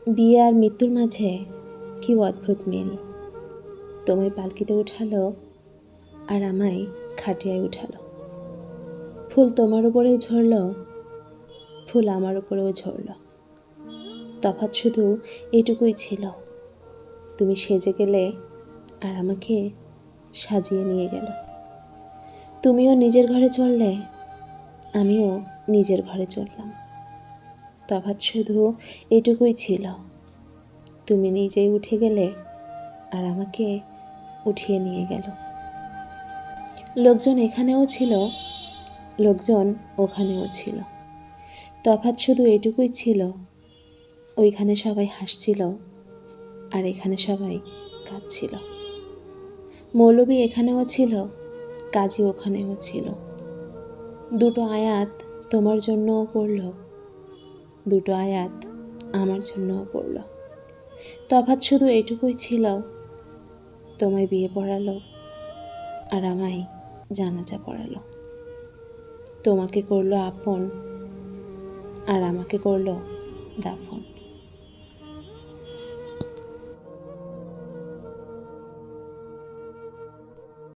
বিয়ে আর মৃত্যুর মাঝে কি অদ্ভুত মিল। তোমায় পালকিতে উঠালো আর আমায় খাটিয়ায় উঠালো। ফুল তোমার উপরেও ঝরল, ফুল আমার উপরেও ঝরল। তফাৎ শুধু এটুকুই ছিল, তুমি সেজে গেলে আর আমাকে সাজিয়ে নিয়ে গেল। তুমিও নিজের ঘরে চললে, আমিও নিজের ঘরে চললাম। তফাৎ শুধু এটুকুই ছিল, তুমি নিজেই উঠে গেলে আর আমাকে উঠিয়ে নিয়ে গেল। লোকজন এখানেও ছিল, লোকজন ওখানেও ছিল। তফাৎ শুধু এটুকুই ছিল, ওইখানে সবাই হাসছিল আর এখানে সবাই কাঁদছিল। মৌলবী এখানেও ছিল, কাজী ওখানেও ছিল। দুটো আয়াত তোমার জন্যও পড়ল, দুটো আয়াত আমার জন্যও পড়ল। তফাৎ শুধু এটুকুই ছিল, তোমায় বিয়ে পড়ালো আর আমায় জানাজা পড়ালো। তোমাকে করলো আপন আর আমাকে করলো দাফন।